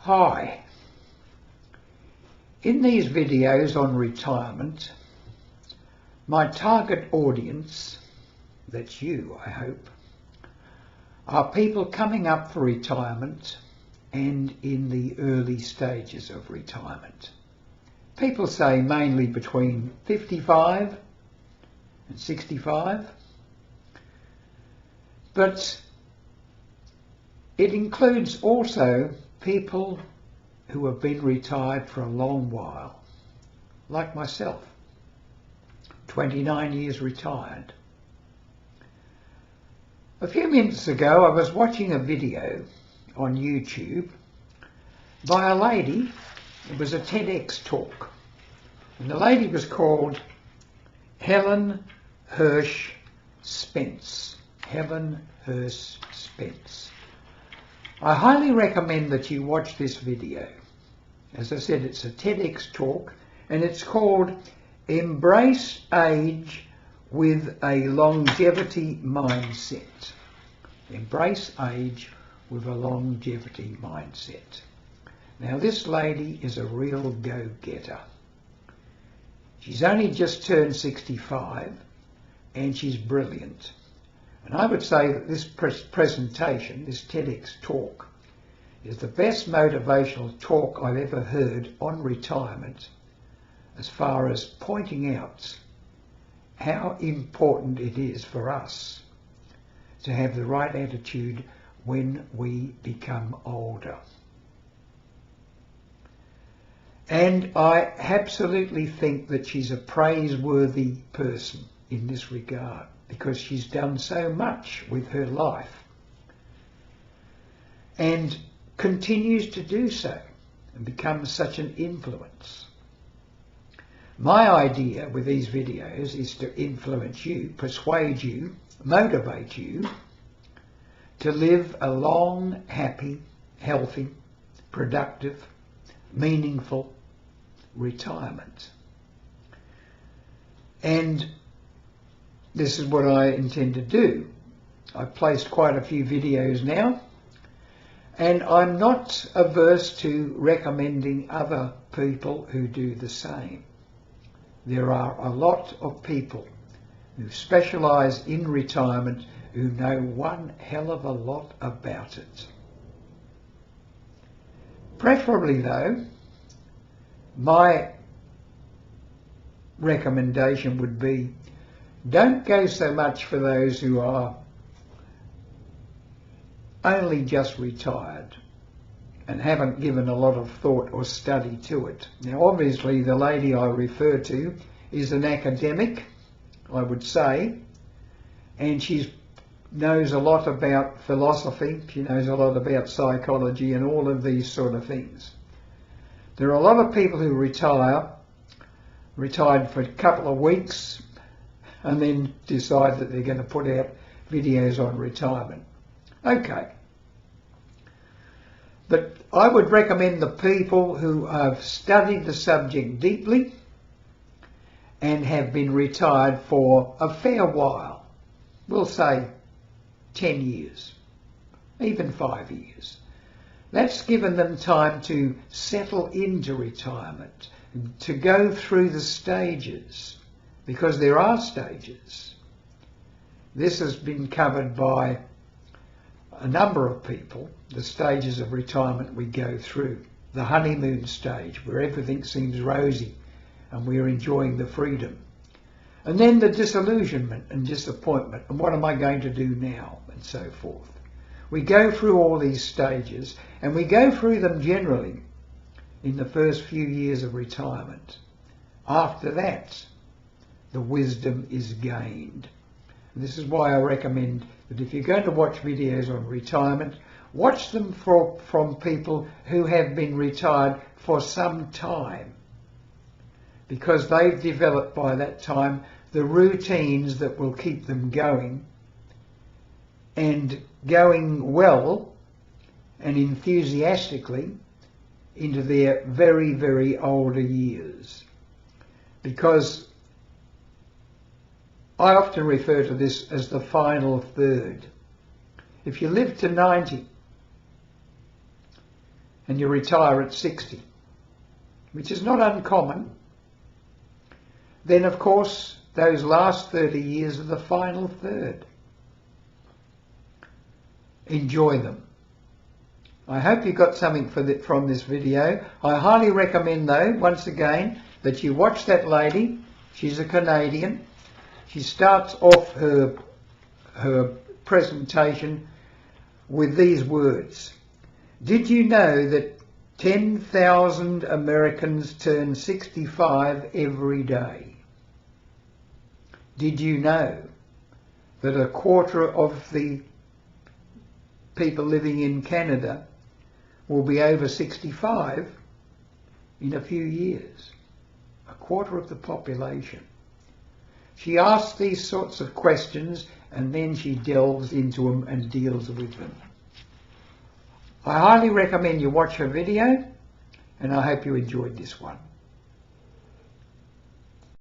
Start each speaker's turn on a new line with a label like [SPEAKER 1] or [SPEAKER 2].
[SPEAKER 1] Hi. In these videos on retirement, my target audience, that's you I hope, are people coming up for retirement and in the early stages of retirement. People say mainly between 55 and 65, but it includes also people who have been retired for a long while, like myself, 29 years retired. A few minutes ago I was watching a video on YouTube by a lady. It was a TEDx talk, and the lady was called Helen Hirsch Spence. Helen Hirsch Spence. I highly recommend that you watch this video. As I said, it's a TEDx talk and it's called Embrace Age with a Longevity Mindset. Embrace Age with a Longevity Mindset. Now this lady is a real go-getter. She's only just turned 65 and she's brilliant. And I would say that this presentation, this TEDx talk, is the best motivational talk I've ever heard on retirement, as far as pointing out how important it is for us to have the right attitude when we become older. And I absolutely think that she's a praiseworthy person in this regard, because she's done so much with her life and continues to do so and becomes such an influence. My idea with these videos is to influence you, persuade you, motivate you to live a long, happy, healthy, productive, meaningful retirement. And this is what I intend to do. I've placed quite a few videos now, and I'm not averse to recommending other people who do the same. There are a lot of people who specialise in retirement who know one hell of a lot about it. Preferably though, my recommendation would be, don't go so much for those who are only just retired and haven't given a lot of thought or study to it. Now obviously the lady I refer to is an academic, I would say, and she knows a lot about philosophy, she knows a lot about psychology and all of these sort of things. There are a lot of people who retired for a couple of weeks and then decide that they're going to put out videos on retirement. Okay. But I would recommend the people who have studied the subject deeply and have been retired for a fair while. We'll say 10 years, even 5 years. That's given them time to settle into retirement, to go through the stages, because there are stages. This has been covered by a number of people, the stages of retirement we go through. The honeymoon stage, where everything seems rosy and we're enjoying the freedom. And then the disillusionment and disappointment, and what am I going to do now, and so forth. We go through all these stages, and we go through them generally in the first few years of retirement. After that, the wisdom is gained. And this is why I recommend that if you're going to watch videos on retirement, watch them from people who have been retired for some time, because they've developed by that time the routines that will keep them going and going well and enthusiastically into their very, very older years. Because I often refer to this as the final third. If you live to 90 and you retire at 60, which is not uncommon, then of course those last 30 years are the final third. Enjoy them. I hope you got something from this video. I highly recommend, though, once again, that you watch that lady. She's a Canadian. She starts off her presentation with these words. Did you know that 10,000 Americans turn 65 every day? Did you know that a quarter of the people living in Canada will be over 65 in a few years? A quarter of the population. She asks these sorts of questions and then she delves into them and deals with them. I highly recommend you watch her video, and I hope you enjoyed this one.